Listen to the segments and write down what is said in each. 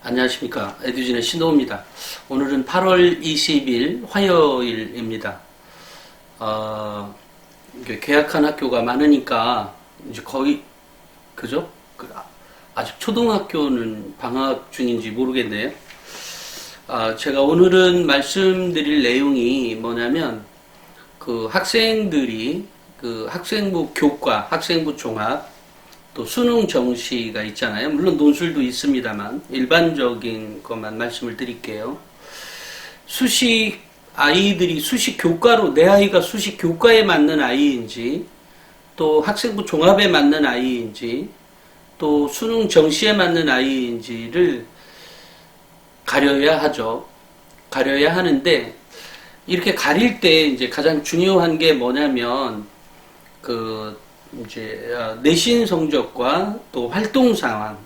안녕하십니까. 에듀진의 신호입니다. 오늘은 8월 20일 화요일입니다. 개학한 학교가 많으니까 이제 거의 그죠? 아직 초등학교는 방학 중인지 모르겠네요. 제가 오늘은 말씀드릴 내용이 뭐냐면 그 학생들이 그 학생부 교과, 학생부 종합 또 수능 정시가 있잖아요. 물론 논술도 있습니다만 일반적인 것만 말씀을 드릴게요. 아이들이 수식 교과로 내 아이가 수식 교과에 맞는 아이인지 또 학생부 종합에 맞는 아이인지 또 수능 정시에 맞는 아이인지를 가려야 하죠. 가려야 하는데 이렇게 가릴 때 이제 가장 중요한 게 뭐냐면 이제 내신 성적과 또 활동 상황,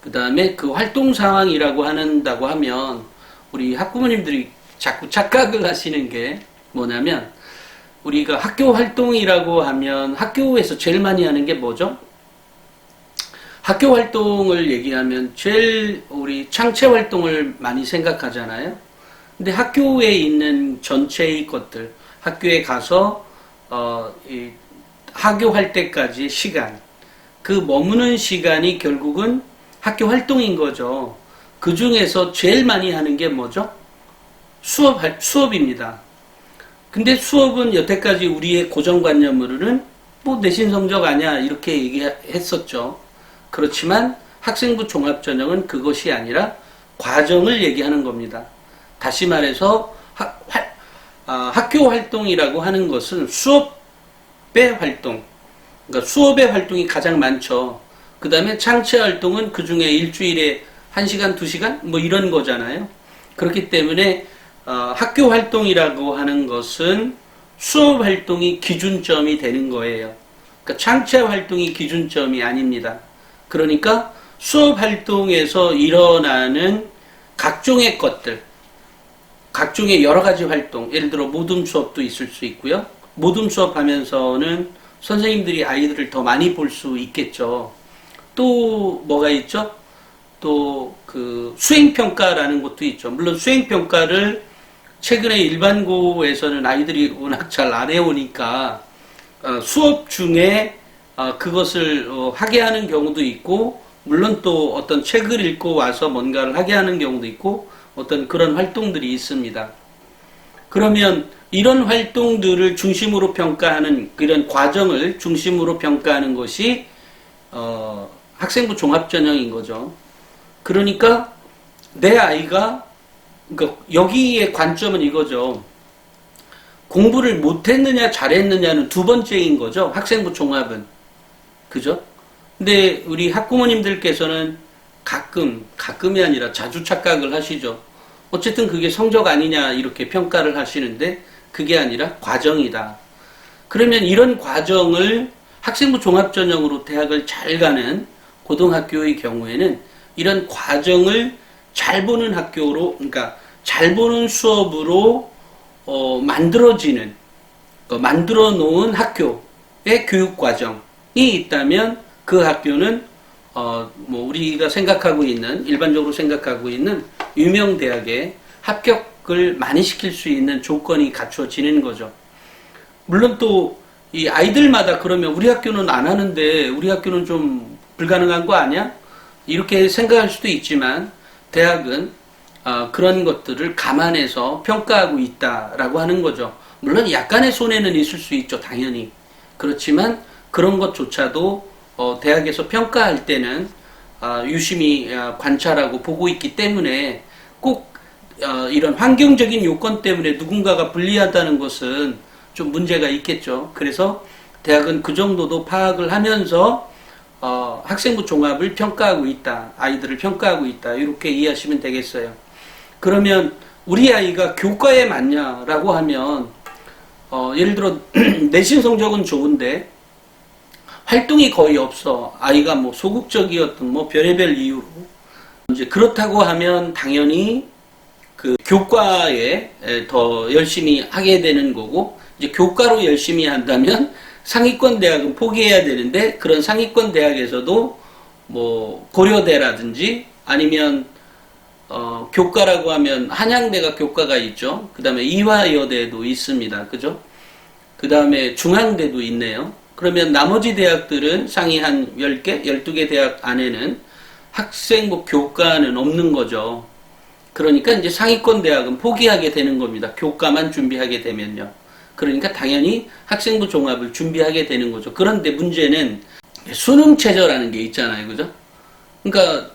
그 다음에 그 활동 상황이라고 한다고 하면 우리 학부모님들이 자꾸 착각을 하시는 게 뭐냐면 우리가 학교 활동이라고 하면 학교에서 제일 많이 하는 게 뭐죠? 학교 활동을 얘기하면 제일 우리 창체 활동을 많이 생각하잖아요. 근데 학교에 있는 전체의 것들, 학교에 가서 학교할 때까지의 시간, 그 머무는 시간이 결국은 학교 활동인 거죠. 그 중에서 제일 많이 하는 게 뭐죠? 수업입니다. 근데 수업은 여태까지 우리의 고정관념으로는 뭐 내신 성적 아니야 이렇게 얘기했었죠. 그렇지만 학생부 종합전형은 그것이 아니라 과정을 얘기하는 겁니다. 다시 말해서 학교 활동이라고 하는 것은 수업의 활동, 그러니까 수업의 활동이 가장 많죠. 그 다음에 창체 활동은 그 중에 일주일에 1시간, 2시간? 뭐 이런 거잖아요. 그렇기 때문에 학교 활동이라고 하는 것은 수업 활동이 기준점이 되는 거예요. 그러니까 창체 활동이 기준점이 아닙니다. 그러니까 수업 활동에서 일어나는 각종의 것들, 각종의 여러 가지 활동, 예를 들어 모둠 수업도 있을 수 있고요. 모둠 수업 하면서는 선생님들이 아이들을 더 많이 볼 수 있겠죠. 또 뭐가 있죠? 또 그 수행평가라는 것도 있죠. 물론 수행평가를 최근에 일반고에서는 아이들이 워낙 잘 안 해오니까 수업 중에 그것을 하게 하는 경우도 있고, 물론 또 어떤 책을 읽고 와서 뭔가를 하게 하는 경우도 있고, 어떤 그런 활동들이 있습니다. 그러면 이런 활동들을 중심으로 평가하는, 그런 과정을 중심으로 평가하는 것이 학생부 종합전형인 거죠. 그러니까 내 아이가, 그러니까 여기에 관점은 이거죠. 공부를 못했느냐 잘했느냐는 두 번째인 거죠. 학생부 종합은. 그죠? 근데 우리 학부모님들께서는 가끔이 아니라 자주 착각을 하시죠. 어쨌든 그게 성적 아니냐 이렇게 평가를 하시는데 그게 아니라 과정이다. 그러면 이런 과정을 학생부 종합전형으로 대학을 잘 가는 고등학교의 경우에는 이런 과정을 잘 보는 학교로, 그러니까 잘 보는 수업으로 만들어지는, 만들어 놓은 학교의 교육과정이 있다면 그 학교는 뭐 우리가 생각하고 있는, 일반적으로 생각하고 있는 유명 대학에 합격을 많이 시킬 수 있는 조건이 갖춰지는 거죠. 물론 또 이 아이들마다 그러면 우리 학교는 안 하는데 우리 학교는 좀 불가능한 거 아니야? 이렇게 생각할 수도 있지만 대학은 그런 것들을 감안해서 평가하고 있다라고 하는 거죠. 물론 약간의 손해는 있을 수 있죠, 당연히. 그렇지만 그런 것조차도 대학에서 평가할 때는 유심히 관찰하고 보고 있기 때문에 꼭 이런 환경적인 요건 때문에 누군가가 불리하다는 것은 좀 문제가 있겠죠. 그래서 대학은 그 정도도 파악을 하면서 학생부 종합을 평가하고 있다, 아이들을 평가하고 있다, 이렇게 이해하시면 되겠어요. 그러면 우리 아이가 교과에 맞냐라고 하면 예를 들어 내신 성적은 좋은데 활동이 거의 없어. 아이가 뭐 소극적이었던 뭐 별의별 이유로 이제 그렇다고 하면 당연히 그 교과에 더 열심히 하게 되는 거고, 이제 교과로 열심히 한다면 상위권 대학은 포기해야 되는데, 그런 상위권 대학에서도 뭐 고려대라든지 아니면 교과라고 하면 한양대가 교과가 있죠. 그 다음에 이화여대도 있습니다. 그죠? 그 다음에 중앙대도 있네요. 그러면 나머지 대학들은 상위 한 10개, 12개 대학 안에는 학생부 교과는 없는 거죠. 그러니까 이제 상위권 대학은 포기하게 되는 겁니다. 교과만 준비하게 되면요. 그러니까 당연히 학생부 종합을 준비하게 되는 거죠. 그런데 문제는 수능 최저라는 게 있잖아요. 그죠? 그러니까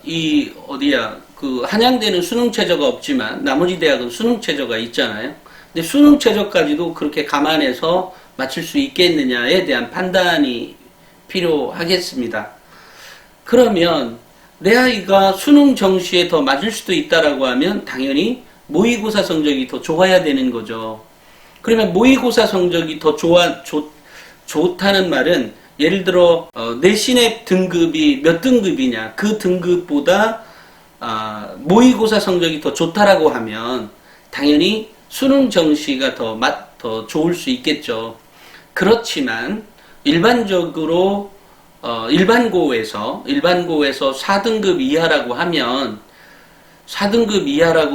그 한양대는 수능 최저가 없지만 나머지 대학은 수능 최저가 있잖아요. 근데 수능 최저까지도 그렇게 감안해서 맞출 수 있겠느냐에 대한 판단이 필요하겠습니다. 그러면 내 아이가 수능 정시에 더 맞을 수도 있다라고 하면 당연히 모의고사 성적이 더 좋아야 되는 거죠. 그러면 모의고사 성적이 더 좋다는 말은 예를 들어 내신의 등급이 몇 등급이냐 그 등급보다 모의고사 성적이 더 좋다라고 하면 당연히 수능 정시가 더 좋을 수 있겠죠. 그렇지만 일반적으로 일반고에서 4등급 이하라고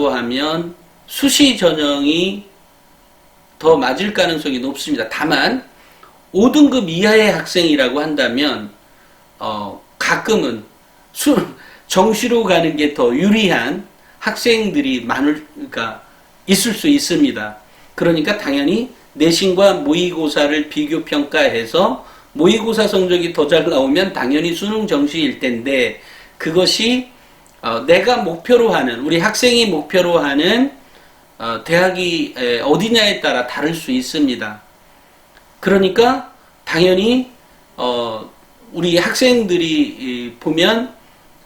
하면 수시 전형이 더 맞을 가능성이 높습니다. 다만 5등급 이하의 학생이라고 한다면 가끔은 정시로 가는 게 더 유리한 학생들이 그러니까 있을 수 있습니다. 그러니까 당연히 내신과 모의고사를 비교 평가해서 모의고사 성적이 더 잘 나오면 당연히 수능 정시일 텐데 그것이 내가 목표로 하는 우리 학생이 목표로 하는 대학이 어디냐에 따라 다를 수 있습니다. 그러니까 당연히 우리 학생들이 보면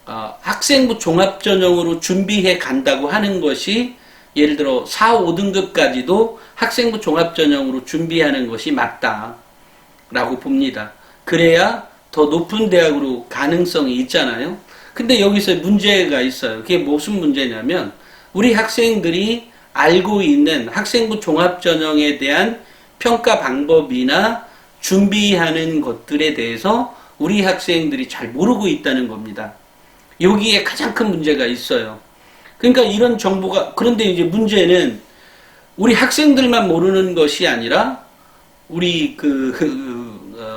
학생부 종합전형으로 준비해 간다고 하는 것이 예를 들어 4, 5등급까지도 학생부 종합전형으로 준비하는 것이 맞다라고 봅니다. 그래야 더 높은 대학으로 가능성이 있잖아요. 근데 여기서 문제가 있어요. 그게 무슨 문제냐면 우리 학생들이 알고 있는 학생부 종합전형에 대한 평가 방법이나 준비하는 것들에 대해서 우리 학생들이 잘 모르고 있다는 겁니다. 여기에 가장 큰 문제가 있어요. 그러니까 이런 정보가 그런데 이제 문제는 우리 학생들만 모르는 것이 아니라 우리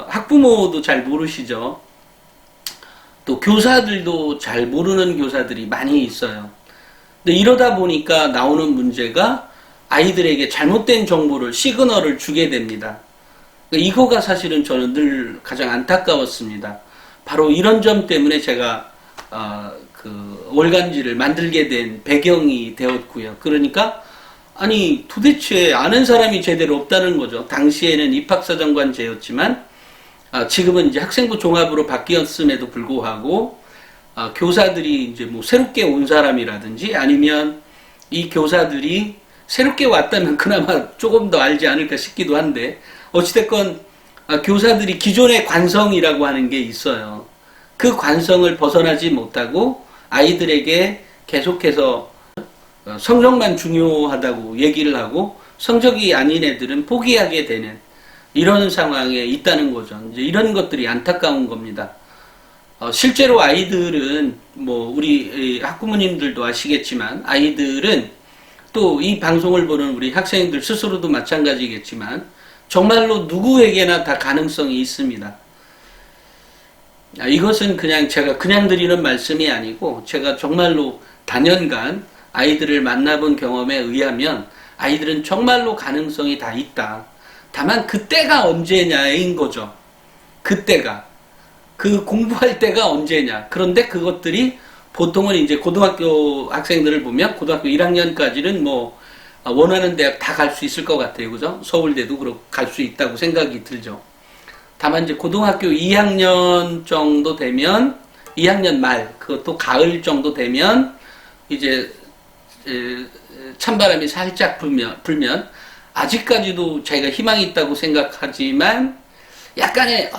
학부모도 잘 모르시죠. 또 교사들도 잘 모르는 교사들이 많이 있어요. 근데 이러다 보니까 나오는 문제가 아이들에게 잘못된 정보를 시그널을 주게 됩니다. 이거가 사실은 저는 늘 가장 안타까웠습니다. 바로 이런 점 때문에 제가 월간지를 만들게 된 배경이 되었고요. 그러니까 아니 도대체 아는 사람이 제대로 없다는 거죠. 당시에는 입학사정관제였지만 지금은 이제 학생부 종합으로 바뀌었음에도 불구하고 교사들이 이제 뭐 새롭게 온 사람이라든지 아니면 이 교사들이 새롭게 왔다면 그나마 조금 더 알지 않을까 싶기도 한데 어찌됐건 교사들이 기존의 관성이라고 하는 게 있어요. 그 관성을 벗어나지 못하고 아이들에게 계속해서 성적만 중요하다고 얘기를 하고 성적이 아닌 애들은 포기하게 되는 이런 상황에 있다는 거죠. 이제 이런 것들이 안타까운 겁니다. 실제로 아이들은 뭐 우리 학부모님들도 아시겠지만 아이들은 또 이 방송을 보는 우리 학생들 스스로도 마찬가지겠지만 정말로 누구에게나 다 가능성이 있습니다. 이것은 제가 그냥 드리는 말씀이 아니고 제가 정말로 단연간 아이들을 만나본 경험에 의하면 아이들은 정말로 가능성이 다 있다. 다만 그때가 언제냐인 거죠. 그때가. 그 공부할 때가 언제냐. 그런데 그것들이 보통은 이제 고등학교 학생들을 보면 고등학교 1학년까지는 뭐 원하는 대학 다 갈 수 있을 것 같아요. 그죠? 서울대도 갈 수 있다고 생각이 들죠. 다만 이제 고등학교 2학년 정도 되면 2학년 말 그것도 가을 정도 되면 이제 찬바람이 살짝 불면 아직까지도 자기가 희망이 있다고 생각하지만 약간의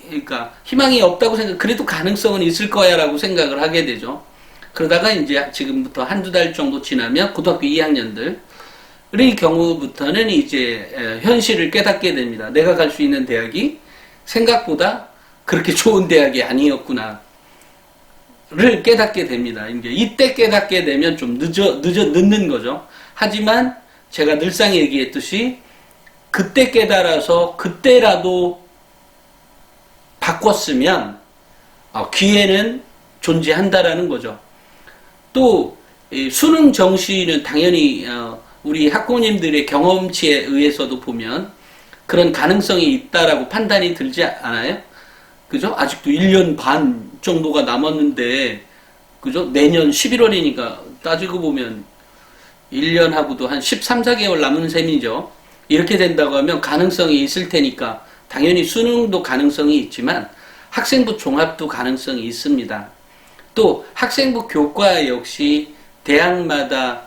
그러니까 희망이 없다고 그래도 가능성은 있을 거야라고 생각을 하게 되죠. 그러다가 이제 지금부터 한두 달 정도 지나면 고등학교 2학년들의 경우부터는 이제 현실을 깨닫게 됩니다. 내가 갈 수 있는 대학이 생각보다 그렇게 좋은 대학이 아니었구나. 를 깨닫게 됩니다. 이제 이때 깨닫게 되면 좀 늦는 거죠. 하지만 제가 늘상 얘기했듯이 그때 깨달아서 그때라도 바꿨으면 기회는 존재한다라는 거죠. 또 수능 정시는 당연히 우리 학부모님들의 경험치에 의해서도 보면 그런 가능성이 있다라고 판단이 들지 않아요? 그죠? 아직도 1년 반 정도가 남았는데, 그죠? 내년 11월이니까 따지고 보면 1년하고도 한 13, 14개월 남은 셈이죠. 이렇게 된다고 하면 가능성이 있을 테니까 당연히 수능도 가능성이 있지만 학생부 종합도 가능성이 있습니다. 또 학생부 교과 역시 대학마다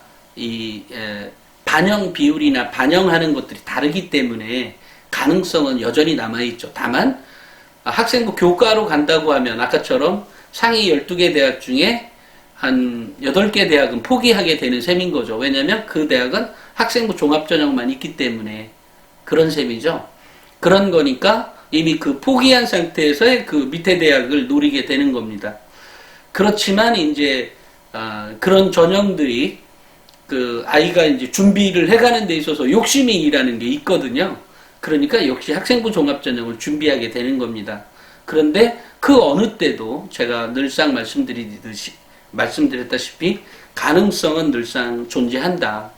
반영 비율이나 반영하는 것들이 다르기 때문에 가능성은 여전히 남아있죠. 다만 학생부 교과로 간다고 하면 아까처럼 상위 12개 대학 중에 한 8개 대학은 포기하게 되는 셈인 거죠. 왜냐하면 그 대학은 학생부 종합전형만 있기 때문에 그런 셈이죠. 그런 거니까 이미 그 포기한 상태에서의 그 밑에 대학을 노리게 되는 겁니다. 그렇지만 이제 그런 전형들이 그 아이가 이제 준비를 해가는 데 있어서 욕심이 일하는 게 있거든요. 그러니까 역시 학생부 종합전형을 준비하게 되는 겁니다. 그런데 그 어느 때도 제가 늘상 말씀드렸다시피 가능성은 늘상 존재한다.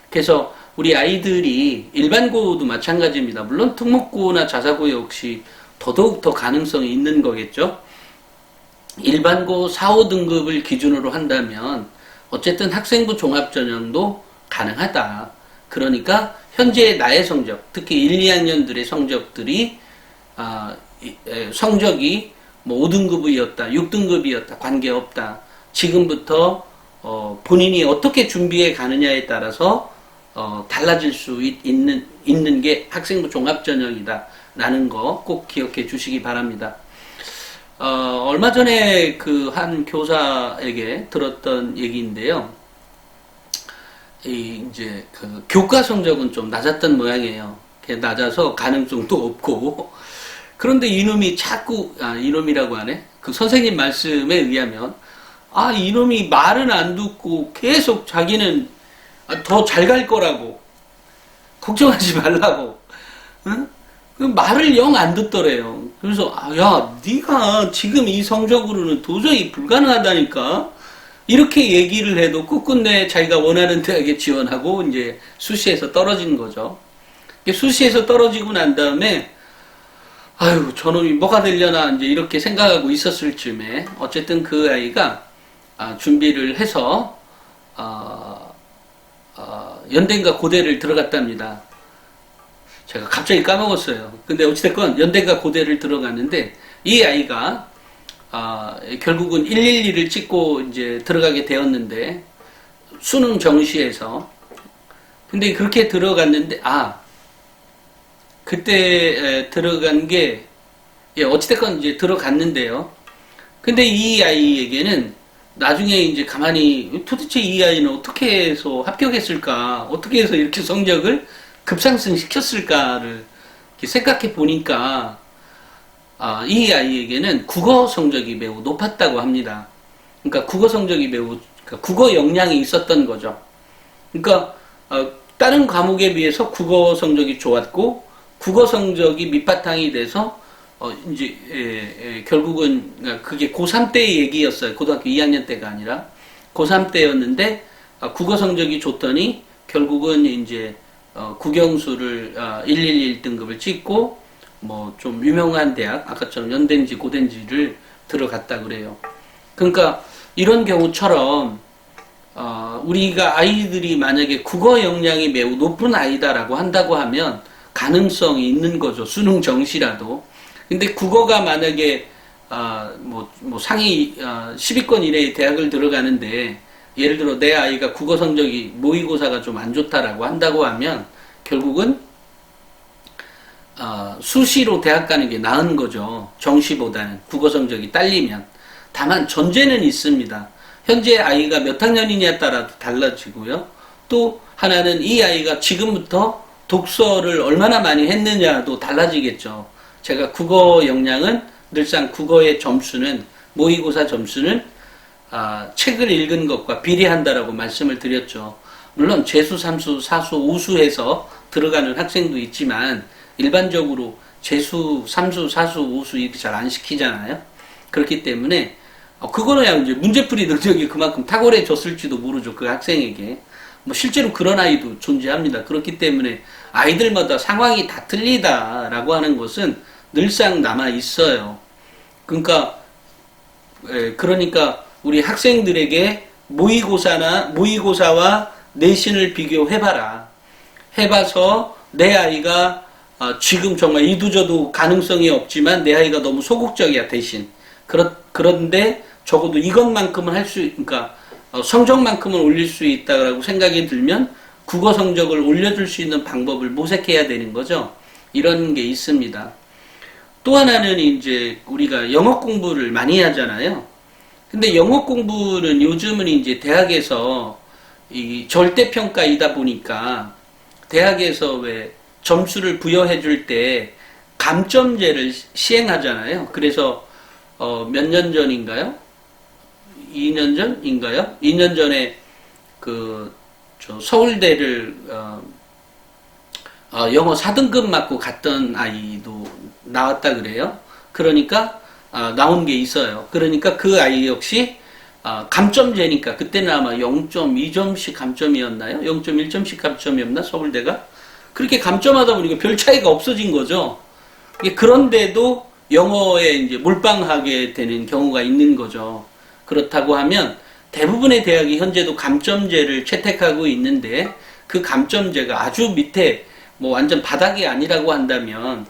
그래서 우리 아이들이 일반고도 마찬가지입니다. 물론 특목고나 자사고 역시 더더욱 더 가능성이 있는 거겠죠. 일반고 4, 5등급을 기준으로 한다면 어쨌든 학생부 종합전형도 가능하다. 그러니까 현재 나의 성적, 특히 1, 2학년들의 성적들이 성적이 뭐 5등급이었다, 6등급이었다, 관계없다. 지금부터 본인이 어떻게 준비해 가느냐에 따라서 달라질 수 있는 게 학생부 종합전형이다 라는 거 꼭 기억해 주시기 바랍니다. 얼마 전에 그 한 교사에게 들었던 얘기인데요. 이제 그 교과 성적은 좀 낮았던 모양이에요. 낮아서 가능성도 없고. 그런데 이놈이 자꾸, 이놈이라고 하네? 그 선생님 말씀에 의하면, 이놈이 말은 안 듣고 계속 자기는 더 잘 갈 거라고. 걱정하지 말라고. 응? 말을 영 안 듣더래요. 그래서, 야, 네가 지금 이 성적으로는 도저히 불가능하다니까? 이렇게 얘기를 해도 끝끝내 자기가 원하는 대학에 지원하고 이제 수시에서 떨어진 거죠. 수시에서 떨어지고 난 다음에 아유 저놈이 뭐가 되려나 이제 이렇게 생각하고 있었을 즈음에 어쨌든 그 아이가 준비를 해서 연대인가 고대를 들어갔답니다. 제가 갑자기 까먹었어요. 근데 어찌됐건 연대인가 고대를 들어갔는데 이 아이가 결국은 112를 찍고 이제 들어가게 되었는데, 수능 정시에서. 근데 그렇게 들어갔는데, 그때 들어간 게, 어찌됐건 이제 들어갔는데요. 근데 이 아이에게는 나중에 이제 가만히 도대체 이 아이는 어떻게 해서 합격했을까? 어떻게 해서 이렇게 성적을 급상승 시켰을까를 생각해 보니까, 이 아이에게는 국어 성적이 매우 높았다고 합니다. 그러니까 국어 성적이 그러니까 국어 역량이 있었던 거죠. 그러니까 다른 과목에 비해서 국어 성적이 좋았고 국어 성적이 밑바탕이 돼서 이제 결국은 그게 고3 때의 얘기였어요. 고등학교 2학년 때가 아니라 고3 때였는데 국어 성적이 좋더니 결국은 이제 국영수를 111 등급을 찍고 뭐 좀 유명한 대학, 아까처럼 연대인지 고대인지를 들어갔다 그래요. 그러니까 이런 경우처럼 우리가 아이들이 만약에 국어 역량이 매우 높은 아이다라고 한다고 하면 가능성이 있는 거죠. 수능 정시라도. 근데 국어가 만약에 뭐 상위 10위권 이내의 대학을 들어가는데, 예를 들어 내 아이가 국어 성적이 모의고사가 좀 안 좋다라고 한다고 하면 결국은 수시로 대학 가는 게 나은 거죠. 정시보다는 국어 성적이 딸리면. 다만 전제는 있습니다. 현재 아이가 몇 학년이냐에 따라 달라지고요. 또 하나는 이 아이가 지금부터 독서를 얼마나 많이 했느냐도 달라지겠죠. 제가 국어 역량은 늘상 국어의 점수는 모의고사 점수는 책을 읽은 것과 비례한다라고 말씀을 드렸죠. 물론 재수, 삼수, 사수, 우수해서 들어가는 학생도 있지만 일반적으로 재수, 삼수, 사수, 우수 이렇게 잘 안 시키잖아요. 그렇기 때문에 그거는 그냥 이제 문제풀이 능력이 그만큼 탁월해졌을지도 모르죠. 그 학생에게. 뭐 실제로 그런 아이도 존재합니다. 그렇기 때문에 아이들마다 상황이 다 틀리다라고 하는 것은 늘상 남아 있어요. 그러니까 우리 학생들에게 모의고사와 내신을 비교해봐라. 해봐서 내 아이가 지금 정말 이두저도 가능성이 없지만 내 아이가 너무 소극적이야 대신. 그런데 적어도 이것만큼은 그러니까 성적만큼은 올릴 수 있다라고 생각이 들면 국어 성적을 올려줄 수 있는 방법을 모색해야 되는 거죠. 이런 게 있습니다. 또 하나는 이제 우리가 영어 공부를 많이 하잖아요. 근데 영어 공부는 요즘은 이제 대학에서 이 절대평가이다 보니까 대학에서 왜 점수를 부여해 줄 때 감점제를 시행하잖아요. 그래서 몇 년 전인가요? 2년 전인가요? 2년 전에 저 서울대를 영어 4등급 맞고 갔던 아이도 나왔다 그래요. 그러니까 나온 게 있어요. 그러니까 그 아이 역시 감점제니까 그때는 아마 0.2점씩 감점이었나요? 0.1점씩 감점이었나? 서울대가? 그렇게 감점하다 보니까 별 차이가 없어진 거죠. 그런데도 영어에 이제 몰빵하게 되는 경우가 있는 거죠. 그렇다고 하면 대부분의 대학이 현재도 감점제를 채택하고 있는데 그 감점제가 아주 밑에 뭐 완전 바닥이 아니라고 한다면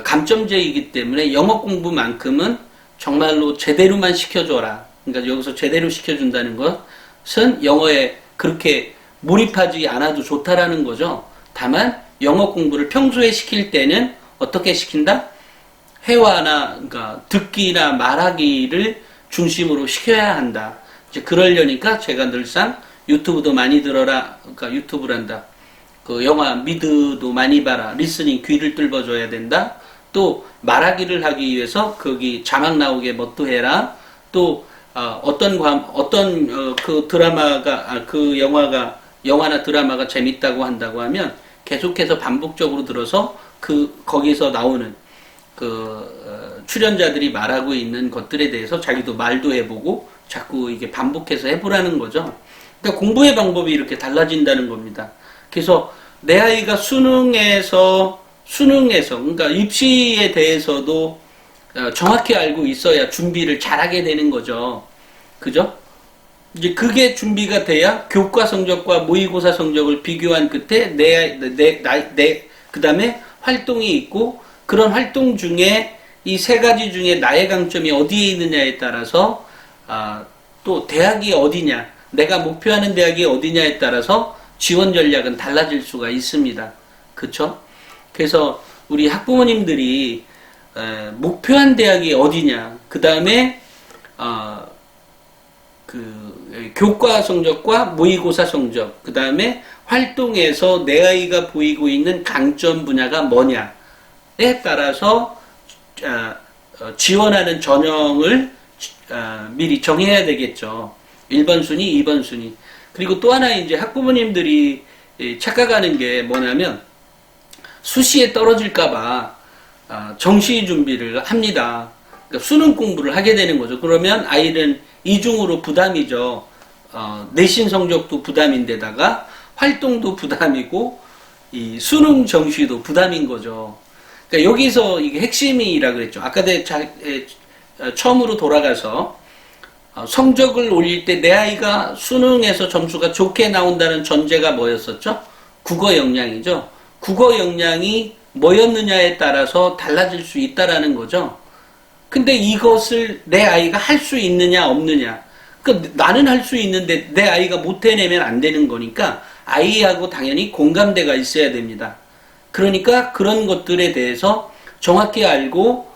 감점제이기 때문에 영어 공부만큼은 정말로 제대로만 시켜줘라. 그러니까 여기서 제대로 시켜준다는 것은 영어에 그렇게 몰입하지 않아도 좋다라는 거죠. 다만 영어 공부를 평소에 시킬 때는 어떻게 시킨다? 회화나 그러니까 듣기나 말하기를 중심으로 시켜야 한다. 이제 그러려니까 제가 늘상 유튜브도 많이 들어라. 그러니까 유튜브란다. 그 영화 미드도 많이 봐라. 리스닝 귀를 뚫어줘야 된다. 또 말하기를 하기 위해서 거기 자막 나오게 뭣도 해라. 또 그 드라마가 그 영화나 드라마가 재밌다고 한다고 하면 계속해서 반복적으로 들어서 거기서 나오는 출연자들이 말하고 있는 것들에 대해서 자기도 말도 해보고 자꾸 이게 반복해서 해보라는 거죠. 그러니까 공부의 방법이 이렇게 달라진다는 겁니다. 그래서 내 아이가 수능에서 그러니까 입시에 대해서도 정확히 알고 있어야 준비를 잘하게 되는 거죠. 그죠? 이제 그게 준비가 돼야 교과 성적과 모의고사 성적을 비교한 끝에 그 다음에 활동이 있고 그런 활동 중에 이 세 가지 중에 나의 강점이 어디에 있느냐에 따라서 또 대학이 어디냐, 내가 목표하는 대학이 어디냐에 따라서 지원 전략은 달라질 수가 있습니다. 그쵸? 그래서 우리 학부모님들이 목표한 대학이 어디냐, 그 다음에 교과 성적과 모의고사 성적, 그 다음에 활동에서 내 아이가 보이고 있는 강점 분야가 뭐냐에 따라서 지원하는 전형을 미리 정해야 되겠죠. 1번 순위, 2번 순위. 그리고 또 하나 이제 학부모님들이 착각하는 게 뭐냐면 수시에 떨어질까봐 정시 준비를 합니다. 그러니까 수능 공부를 하게 되는 거죠. 그러면 아이는 이중으로 부담이죠. 내신 성적도 부담인데다가 활동도 부담이고 이 수능 정시도 부담인 거죠. 그러니까 여기서 이게 핵심이라 그랬죠. 아까 처음으로 돌아가서 성적을 올릴 때 내 아이가 수능에서 점수가 좋게 나온다는 전제가 뭐였었죠? 국어 역량이죠. 국어 역량이 뭐였느냐에 따라서 달라질 수 있다라는 거죠. 근데 이것을 내 아이가 할 수 있느냐 없느냐. 그러니까 나는 할 수 있는데 내 아이가 못 해내면 안 되는 거니까 아이하고 당연히 공감대가 있어야 됩니다. 그러니까 그런 것들에 대해서 정확히 알고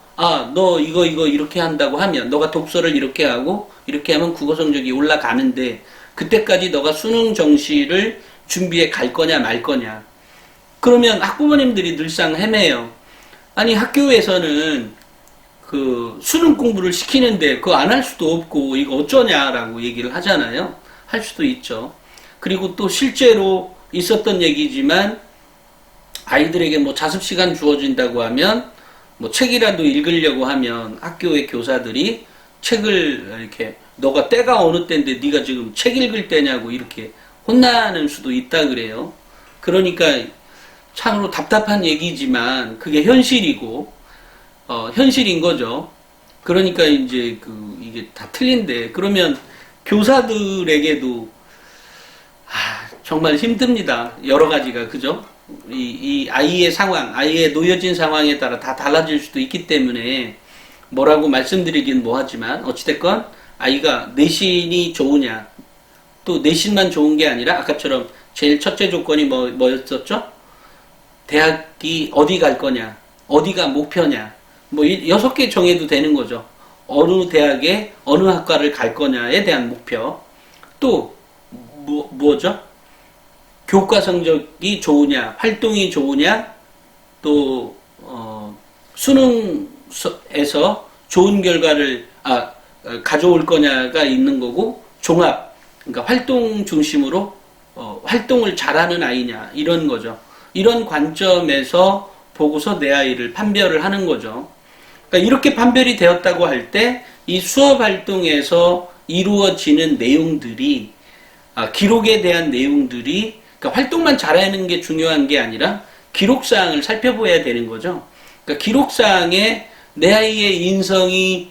너 이거 이렇게 한다고 하면 너가 독서를 이렇게 하고 이렇게 하면 국어 성적이 올라가는데 그때까지 너가 수능 정시를 준비해 갈 거냐 말 거냐. 그러면 학부모님들이 늘상 헤매요. 아니 학교에서는 그 수능 공부를 시키는데 그거 안 할 수도 없고 이거 어쩌냐라고 얘기를 하잖아요. 할 수도 있죠. 그리고 또 실제로 있었던 얘기지만 아이들에게 뭐 자습 시간 주어진다고 하면 뭐 책이라도 읽으려고 하면 학교의 교사들이 책을 이렇게 너가 때가 어느 때인데 네가 지금 책 읽을 때냐고 이렇게 혼나는 수도 있다 그래요. 그러니까 참으로 답답한 얘기지만 그게 현실이고 현실인 거죠. 그러니까 이제 이게 다 틀린데 그러면 교사들에게도 정말 힘듭니다. 여러 가지가 그죠? 이 아이의 상황, 아이의 놓여진 상황에 따라 다 달라질 수도 있기 때문에 뭐라고 말씀드리긴 뭐하지만 어찌됐건 아이가 내신이 좋으냐 또 내신만 좋은 게 아니라 아까처럼 제일 첫째 조건이 뭐였었죠? 대학이 어디 갈 거냐 어디가 목표냐 뭐 6개 정해도 되는 거죠. 어느 대학에 어느 학과를 갈 거냐에 대한 목표 또 뭐죠? 교과 성적이 좋으냐 활동이 좋으냐 또 수능에서 좋은 결과를 가져올 거냐가 있는 거고 종합 그러니까 활동 중심으로 활동을 잘하는 아이냐 이런 거죠. 이런 관점에서 보고서 내 아이를 판별을 하는 거죠. 그러니까 이렇게 판별이 되었다고 할 때 이 수업 활동에서 이루어지는 내용들이 기록에 대한 내용들이 그러니까 활동만 잘하는 게 중요한 게 아니라 기록사항을 살펴봐야 되는 거죠. 그러니까 기록사항에 내 아이의 인성이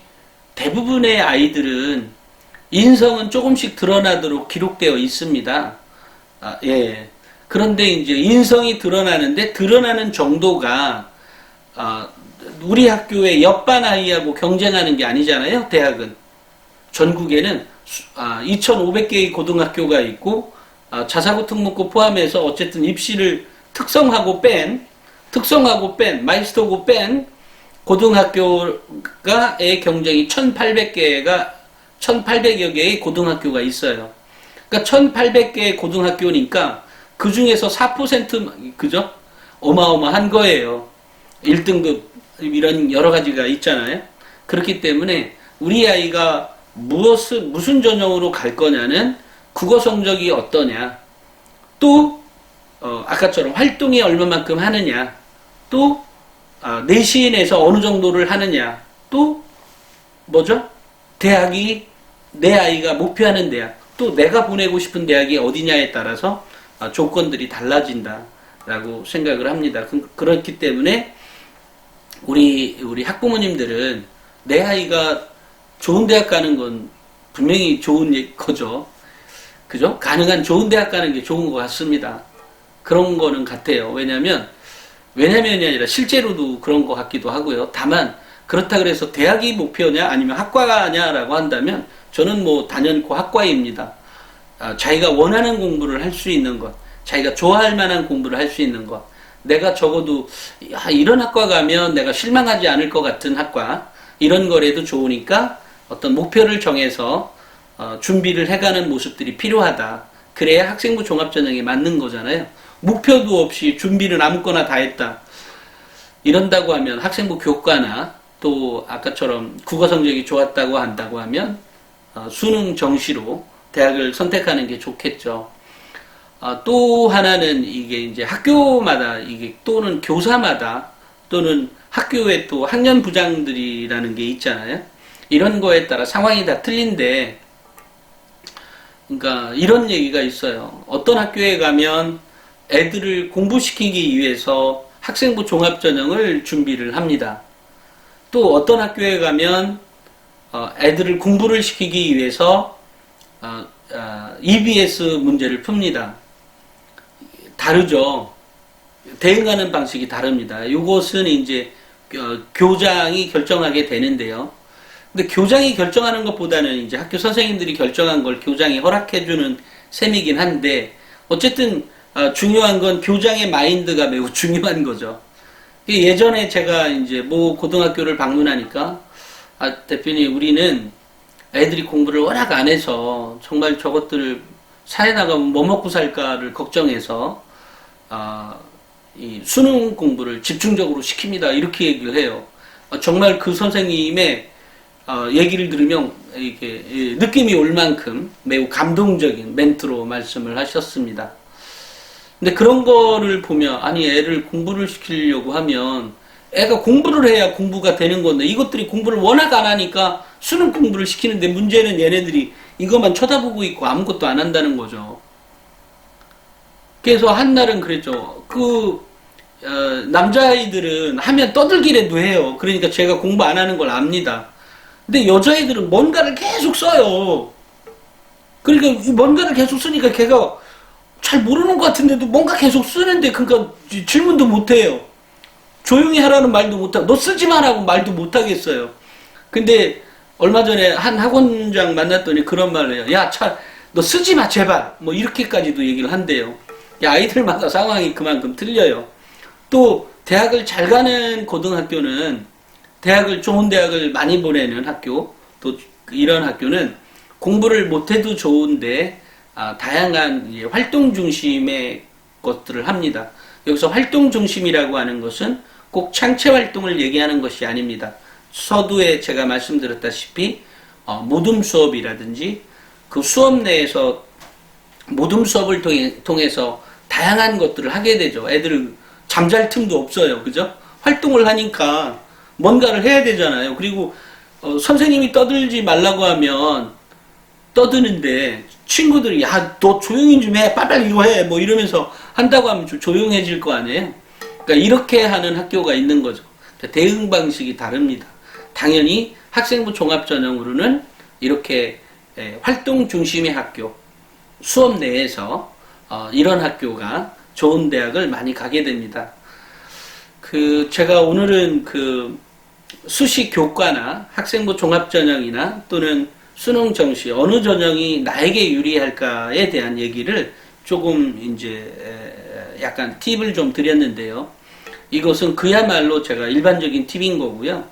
대부분의 아이들은 인성은 조금씩 드러나도록 기록되어 있습니다. 예. 그런데 이제 인성이 드러나는데 드러나는 정도가 우리 학교의 옆반 아이하고 경쟁하는 게 아니잖아요. 대학은 전국에는 2,500개의 고등학교가 있고 자사고 특목고 포함해서 어쨌든 입시를 특성하고 뺀 마이스터고 뺀 고등학교가의 경쟁이 1,800여 개의 고등학교가 있어요. 그러니까 1,800개의 고등학교니까 그 중에서 4% 그죠? 어마어마한 거예요. 1등급 이런 여러 가지가 있잖아요. 그렇기 때문에 우리 아이가 무슨 전형으로 갈 거냐는 국어 성적이 어떠냐, 또 아까처럼 활동이 얼마만큼 하느냐, 또 내신에서 어느 정도를 하느냐, 또 뭐죠? 대학이 내 아이가 목표하는 대학, 또 내가 보내고 싶은 대학이 어디냐에 따라서 조건들이 달라진다라고 생각을 합니다. 그렇기 때문에 우리 학부모님들은 내 아이가 좋은 대학 가는 건 분명히 좋은 거죠. 그죠? 가능한 좋은 대학 가는 게 좋은 것 같습니다. 그런 거는 같아요. 왜냐면이 아니라 실제로도 그런 것 같기도 하고요. 다만 그렇다 그래서 대학이 목표냐 아니면 학과냐라고 한다면 저는 뭐 단연코 학과입니다. 자기가 원하는 공부를 할 수 있는 것, 자기가 좋아할 만한 공부를 할 수 있는 것, 내가 적어도 이런 학과 가면 내가 실망하지 않을 것 같은 학과, 이런 거라도 좋으니까 어떤 목표를 정해서 준비를 해가는 모습들이 필요하다. 그래야 학생부 종합전형에 맞는 거잖아요. 목표도 없이 준비를 아무거나 다 했다. 이런다고 하면 학생부 교과나 또 아까처럼 국어 성적이 좋았다고 한다고 하면 수능 정시로 대학을 선택하는 게 좋겠죠. 또 하나는 이게 이제 학교마다 이게 또는 교사마다 또는 학교에 또 학년 부장들이라는 게 있잖아요. 이런 거에 따라 상황이 다 틀린데, 그러니까 이런 얘기가 있어요. 어떤 학교에 가면 애들을 공부시키기 위해서 학생부 종합전형을 준비를 합니다. 또 어떤 학교에 가면 애들을 공부를 시키기 위해서 EBS 문제를 풉니다. 다르죠. 대응하는 방식이 다릅니다. 이것은 이제 교장이 결정하게 되는데요. 근데 교장이 결정하는 것보다는 이제 학교 선생님들이 결정한 걸 교장이 허락해주는 셈이긴 한데, 어쨌든 중요한 건 교장의 마인드가 매우 중요한 거죠. 예전에 제가 이제 모 고등학교를 방문하니까 대표님, 우리는 애들이 공부를 워낙 안 해서 정말 저것들을 사회 나가면 뭐 먹고 살까를 걱정해서 이 수능 공부를 집중적으로 시킵니다. 이렇게 얘기를 해요. 정말 그 선생님의 얘기를 들으면 이게 느낌이 올 만큼 매우 감동적인 멘트로 말씀을 하셨습니다. 근데 그런 거를 보면 아니 애를 공부를 시키려고 하면 애가 공부를 해야 공부가 되는 건데 이것들이 공부를 워낙 안 하니까 수능 공부를 시키는데 문제는 얘네들이 이것만 쳐다보고 있고 아무것도 안 한다는 거죠. 그래서 한날은 그랬죠. 남자아이들은 하면 떠들기라도 해요. 그러니까 제가 공부 안 하는 걸 압니다. 근데 여자애들은 뭔가를 계속 써요. 그러니까 뭔가를 계속 쓰니까 걔가 잘 모르는 것 같은데도 뭔가 계속 쓰는데 그러니까 질문도 못 해요. 조용히 하라는 말도 못 하고 너 쓰지 마라고 말도 못 하겠어요. 근데 얼마 전에 한 학원장 만났더니 그런 말을 해요. 야, 너 쓰지 마 제발. 뭐 이렇게까지도 얘기를 한대요. 아이들마다 상황이 그만큼 틀려요. 또 대학을 잘 가는 고등학교는 좋은 대학을 많이 보내는 학교, 또 이런 학교는 공부를 못해도 좋은데 다양한 활동 중심의 것들을 합니다. 여기서 활동 중심이라고 하는 것은 꼭 창체 활동을 얘기하는 것이 아닙니다. 서두에 제가 말씀드렸다시피 모둠 수업이라든지 그 수업 내에서 모둠 수업을 통해서 다양한 것들을 하게 되죠. 애들은 잠잘 틈도 없어요. 그죠? 활동을 하니까 뭔가를 해야 되잖아요. 그리고 선생님이 떠들지 말라고 하면 떠드는데 친구들이 야, 너 조용히 좀 해. 빨리 이거 해. 뭐 이러면서 한다고 하면 좀 조용해질 거 아니에요. 그러니까 이렇게 하는 학교가 있는 거죠. 대응 방식이 다릅니다. 당연히 학생부 종합전형으로는 이렇게 활동 중심의 학교, 수업 내에서 이런 학교가 좋은 대학을 많이 가게 됩니다. 제가 오늘은 수시 교과나 학생부 종합전형이나 또는 수능 정시 어느 전형이 나에게 유리할까에 대한 얘기를 조금 이제 약간 팁을 좀 드렸는데요. 이것은 그야말로 제가 일반적인 팁인 거고요.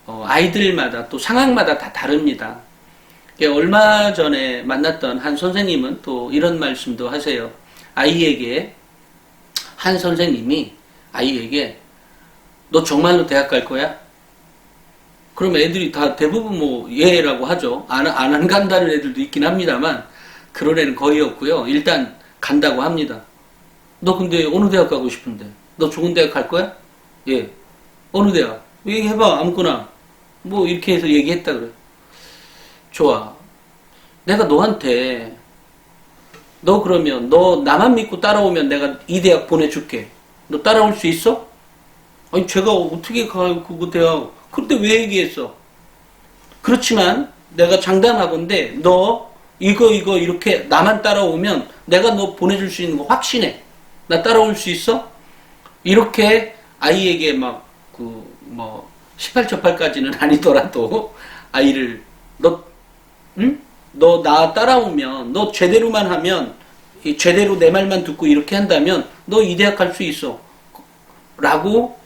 아이들마다 또 상황마다 다 다릅니다. 얼마 전에 만났던 한 선생님은 또 이런 말씀도 하세요. 한 선생님이 아이에게 너 정말로 대학 갈 거야? 그럼 애들이 다 대부분 뭐 예라고 하죠. 안 간다는 애들도 있긴 합니다만 그런 애는 거의 없고요. 일단 간다고 합니다. 너 근데 어느 대학 가고 싶은데? 너 좋은 대학 갈 거야? 예. 어느 대학? 얘기해봐. 아무거나. 뭐 이렇게 해서 얘기했다 그래. 좋아. 내가 너한테 너 그러면 너 나만 믿고 따라오면 내가 이 대학 보내줄게. 너 따라올 수 있어? 아니 제가 어떻게 가 그거 대학. 그때 왜 얘기했어? 그렇지만 내가 장담하건대 너 이거 이렇게 나만 따라오면 내가 너 보내줄 수 있는 거 확신해. 나 따라올 수 있어? 이렇게 아이에게 18접할까지는 아니더라도 아이를 너 나 따라오면 너 제대로만 하면 제대로 내 말만 듣고 이렇게 한다면 너 이 대학 갈 수 있어 라고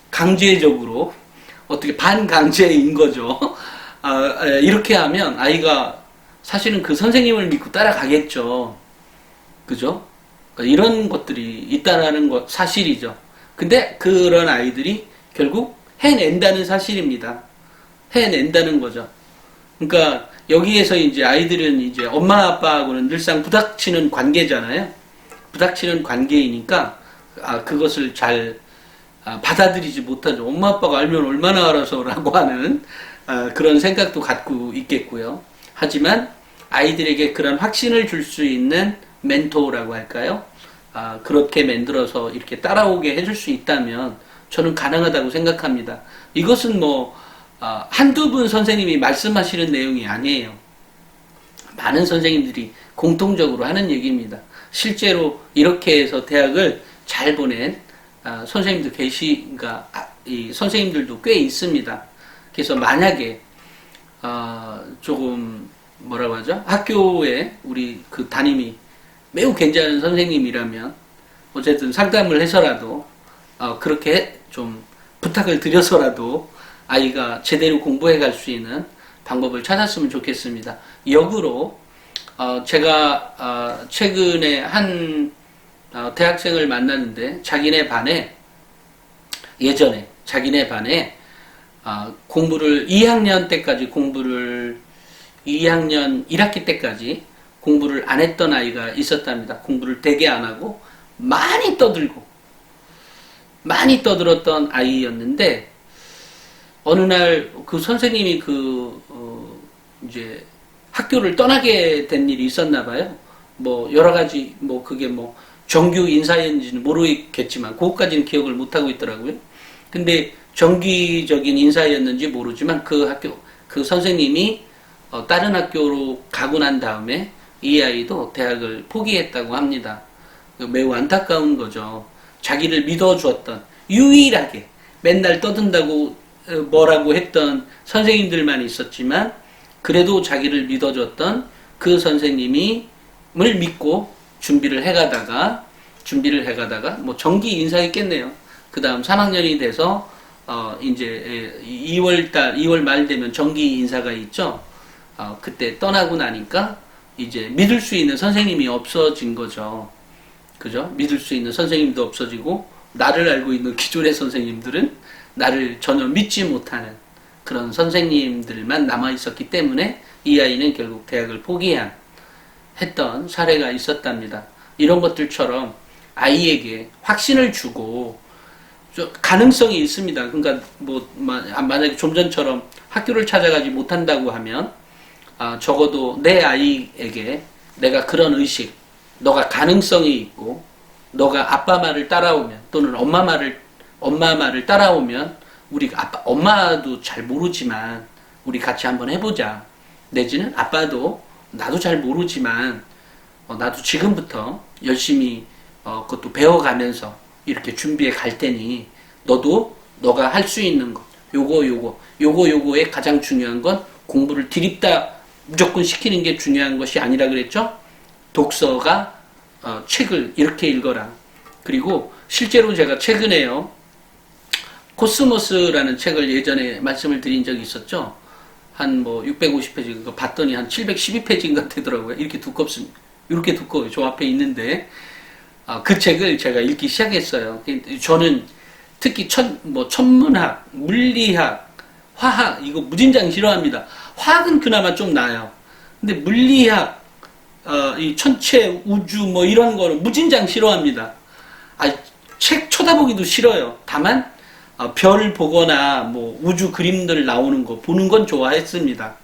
강제적으로 어떻게 반강제인 거죠. 이렇게 하면 아이가 사실은 그 선생님을 믿고 따라가겠죠. 그죠? 그러니까 이런 것들이 있다라는 것 사실이죠. 근데 그런 아이들이 결국 해낸다는 사실입니다. 해낸다는 거죠. 그러니까 여기에서 이제 아이들은 이제 엄마 아빠하고는 늘상 부닥치는 관계잖아요. 부닥치는 관계이니까 그것을 잘 받아들이지 못하죠. 엄마 아빠가 알면 얼마나 알아서라고 하는 그런 생각도 갖고 있겠고요. 하지만 아이들에게 그런 확신을 줄 수 있는 멘토라고 할까요? 그렇게 만들어서 이렇게 따라오게 해줄 수 있다면 저는 가능하다고 생각합니다. 이것은 한두 분 선생님이 말씀하시는 내용이 아니에요. 많은 선생님들이 공통적으로 하는 얘기입니다. 실제로 이렇게 해서 대학을 잘 보낸 선생님도 그러니까 이 선생님들도 꽤 있습니다. 그래서 만약에 조금 뭐라고 하죠? 학교에 우리 그 담임이 매우 괜찮은 선생님이라면 어쨌든 상담을 해서라도 그렇게 좀 부탁을 드려서라도 아이가 제대로 공부해 갈 수 있는 방법을 찾았으면 좋겠습니다. 역으로 제가 최근에 한 대학생을 만났는데 예전에 자기네 반에 공부를 2학년 때까지 2학년 1학기 때까지 공부를 안 했던 아이가 있었답니다. 공부를 되게 안 하고 많이 떠들었던 아이였는데 어느 날 그 선생님이 이제 학교를 떠나게 된 일이 있었나 봐요. 뭐 여러 가지 그게 정규 인사였는지는 모르겠지만 그것까지는 기억을 못 하고 있더라고요. 근데 정기적인 인사였는지 모르지만 그 선생님이 다른 학교로 가고 난 다음에 이 아이도 대학을 포기했다고 합니다. 매우 안타까운 거죠. 자기를 믿어주었던, 유일하게 맨날 떠든다고 뭐라고 했던 선생님들만 있었지만 그래도 자기를 믿어줬던 그 선생님을 믿고 준비를 해가다가 정기 인사했겠네요. 그 다음 3학년이 돼서 이제 2월 말 되면 정기 인사가 있죠. 그때 떠나고 나니까 이제 믿을 수 있는 선생님이 없어진 거죠. 그죠? 믿을 수 있는 선생님도 없어지고 나를 알고 있는 기존의 선생님들은 나를 전혀 믿지 못하는 그런 선생님들만 남아 있었기 때문에 이 아이는 결국 대학을 포기했던 사례가 있었답니다. 이런 것들처럼 아이에게 확신을 주고 가능성이 있습니다. 그러니까 만약에 좀 전처럼 학교를 찾아가지 못한다고 하면 적어도 내 아이에게 내가 그런 의식, 너가 가능성이 있고 너가 아빠 말을 따라오면 또는 엄마 말을 따라오면 엄마도 잘 모르지만 우리 같이 한번 해보자. 내지는 아빠도 나도 잘 모르지만 나도 지금부터 열심히 그것도 배워가면서 이렇게 준비해 갈 테니 너가 할 수 있는 것 요거에 가장 중요한 건 공부를 드립다 무조건 시키는 게 중요한 것이 아니라 그랬죠. 독서가 책을 이렇게 읽어라. 그리고 실제로 제가 최근에요 코스모스라는 책을 예전에 말씀을 드린 적이 있었죠. 한 650페이지 그거 봤더니 한 712페이지인가 되더라고요. 이렇게 두껍습니다. 이렇게 두꺼워요. 저 앞에 있는데 그 책을 제가 읽기 시작했어요. 저는 특히 천문학, 물리학, 화학 이거 무진장 싫어합니다. 화학은 그나마 좀 나아요. 근데 물리학, 이 천체, 우주 이런 거는 무진장 싫어합니다. 책 쳐다보기도 싫어요. 다만 별 보거나 우주 그림들 나오는 거 보는 건 좋아했습니다.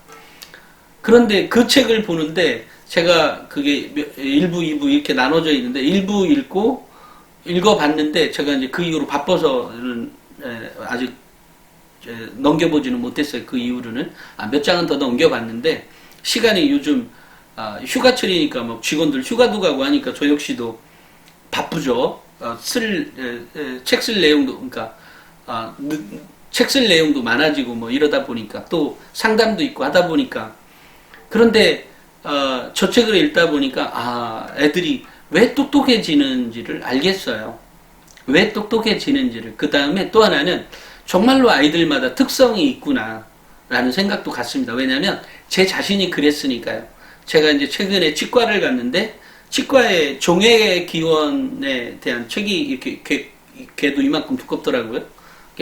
그런데 그 책을 보는데 제가 그게 1부, 2부 이렇게 나눠져 있는데 1부 읽어봤는데 제가 이제 그 이후로 바빠서는 아직 넘겨보지는 못했어요. 그 이후로는 몇 장은 더 넘겨봤는데 시간이 요즘 휴가철이니까 직원들 휴가도 가고 하니까 저 역시도 바쁘죠. 책 쓸 내용도 그러니까 책 쓸 내용도 많아지고 이러다 보니까 또 상담도 있고 하다 보니까 그런데 저 책을 읽다 보니까 애들이 왜 똑똑해지는지를 알겠어요. 왜 똑똑해지는지를. 그 다음에 또 하나는 정말로 아이들마다 특성이 있구나 라는 생각도 갖습니다. 왜냐하면 제 자신이 그랬으니까요. 제가 이제 최근에 치과를 갔는데 치과의 종해기원에 대한 책이 이렇게 걔도 이만큼 두껍더라고요.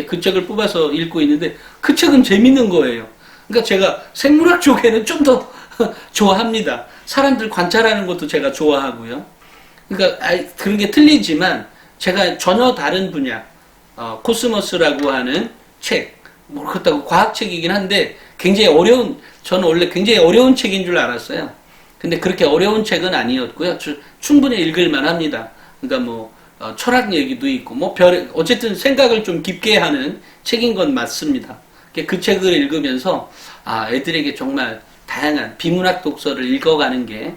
그 책을 뽑아서 읽고 있는데 그 책은 재밌는 거예요. 그러니까 제가 생물학 쪽에는 좀 더 좋아합니다. 사람들 관찰하는 것도 제가 좋아하고요. 그러니까 그런 게 틀리지만 제가 전혀 다른 분야 코스모스라고 하는 책 그렇다고 과학책이긴 한데 굉장히 저는 원래 굉장히 어려운 책인 줄 알았어요. 근데 그렇게 어려운 책은 아니었고요. 충분히 읽을만 합니다. 그러니까 철학 얘기도 있고 어쨌든 생각을 좀 깊게 하는 책인 건 맞습니다. 그 책을 읽으면서 애들에게 정말 다양한 비문학 독서를 읽어가는 게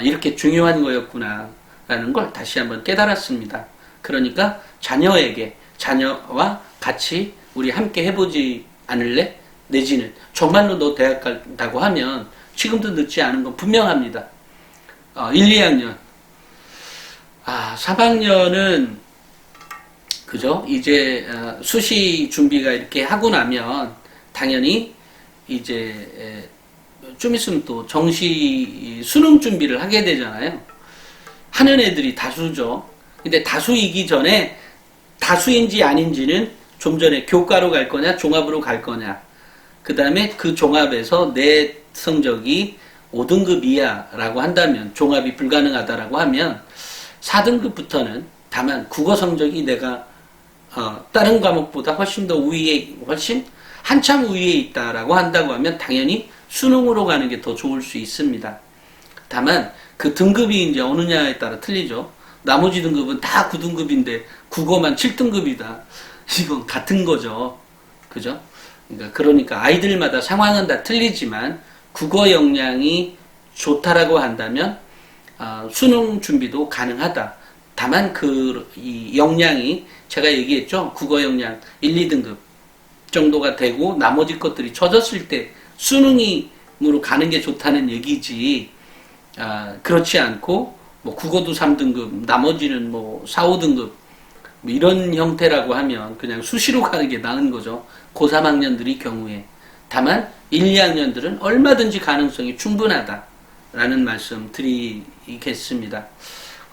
이렇게 중요한 거였구나 라는 걸 다시 한번 깨달았습니다. 그러니까 자녀와 같이 우리 함께 해보지 않을래? 내지는 정말로 너 대학 간다고 하면 지금도 늦지 않은 건 분명합니다. 1, 2학년 3학년은 그죠? 이제 수시 준비가 이렇게 하고 나면 당연히 이제 좀 있으면 또 정시 수능 준비를 하게 되잖아요. 하는 애들이 다수죠. 근데 다수이기 전에 다수인지 아닌지는 좀 전에 교과로 갈 거냐, 종합으로 갈 거냐. 그 다음에 그 종합에서 내 성적이 5등급 이하라고 한다면, 종합이 불가능하다라고 하면 4등급부터는 다만 국어 성적이 내가 다른 과목보다 훨씬 더 우위에, 훨씬 한참 우위에 있다라고 한다고 하면 당연히 수능으로 가는 게 더 좋을 수 있습니다. 다만 그 등급이 이제 어느냐에 따라 틀리죠. 나머지 등급은 다 9등급인데 국어만 7등급이다. 이건 같은 거죠. 그죠? 그러니까 아이들마다 상황은 다 틀리지만 국어 역량이 좋다라고 한다면 수능 준비도 가능하다. 다만 이 역량이 제가 얘기했죠. 국어 역량 1, 2등급 정도가 되고 나머지 것들이 처졌을 때 수능으로 가는 게 좋다는 얘기지. 그렇지 않고 뭐 국어도 3등급, 나머지는 뭐 4, 5등급 뭐 이런 형태라고 하면 그냥 수시로 가는 게 나은 거죠. 고3 학년들이 경우에. 다만 1, 2학년들은 얼마든지 가능성이 충분하다라는 말씀 드리겠습니다.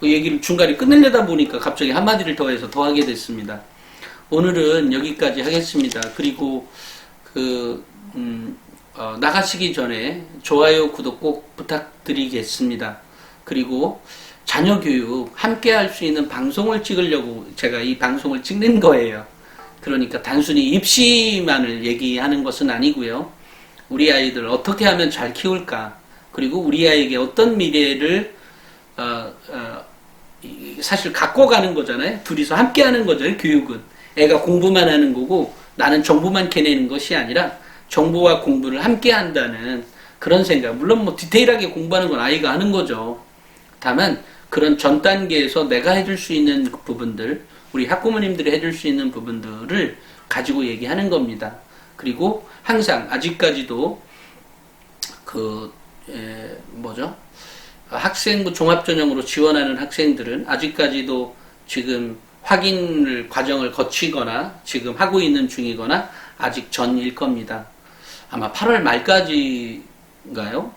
그 얘기를 중간에 끝내려다 보니까 갑자기 한마디를 더해서 더 하게 됐습니다. 오늘은 여기까지 하겠습니다. 그리고 나가시기 전에 좋아요, 구독 꼭 부탁드리겠습니다. 그리고 자녀 교육 함께 할 수 있는 방송을 찍으려고 제가 이 방송을 찍는 거예요. 그러니까 단순히 입시만을 얘기하는 것은 아니고요. 우리 아이들 어떻게 하면 잘 키울까? 그리고 우리 아이에게 어떤 미래를 사실 갖고 가는 거잖아요. 둘이서 함께 하는 거잖아요. 교육은. 애가 공부만 하는 거고 나는 정보만 캐내는 것이 아니라 정보와 공부를 함께 한다는 그런 생각. 물론 뭐 디테일하게 공부하는 건 아이가 하는 거죠. 다만 그런 전 단계에서 내가 해줄 수 있는 부분들, 우리 학부모님들이 해줄 수 있는 부분들을 가지고 얘기하는 겁니다. 그리고 항상 아직까지도 학생부 종합전형으로 지원하는 학생들은 아직까지도 지금 확인을 과정을 거치거나 지금 하고 있는 중이거나 아직 전일 겁니다. 아마 8월 말까지인가요?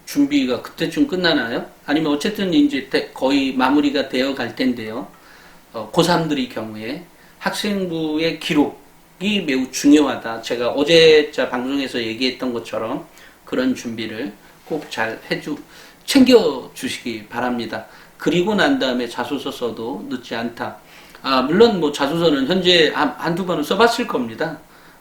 준비가 그때쯤 끝나나요? 아니면 어쨌든 이제 거의 마무리가 되어 갈 텐데요. 고3들의 경우에 학생부의 기록이 매우 중요하다. 제가 어제자 방송에서 얘기했던 것처럼 그런 준비를 꼭 잘 챙겨주시기 바랍니다. 그리고 난 다음에 자소서 써도 늦지 않다. 물론 뭐 자소서는 현재 한두 번은 써봤을 겁니다.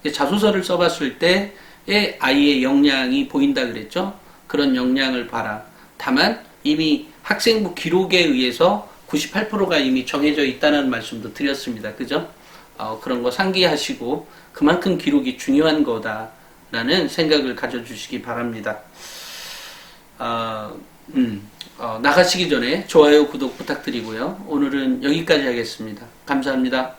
자소서를 써봤을 때의 아이의 역량이 보인다 그랬죠. 그런 역량을 봐라. 다만 이미 학생부 기록에 의해서 98%가 이미 정해져 있다는 말씀도 드렸습니다. 그죠? 그런 거 상기하시고 그만큼 기록이 중요한 거다라는 생각을 가져주시기 바랍니다. 나가시기 전에 좋아요, 구독 부탁드리고요. 오늘은 여기까지 하겠습니다. 감사합니다.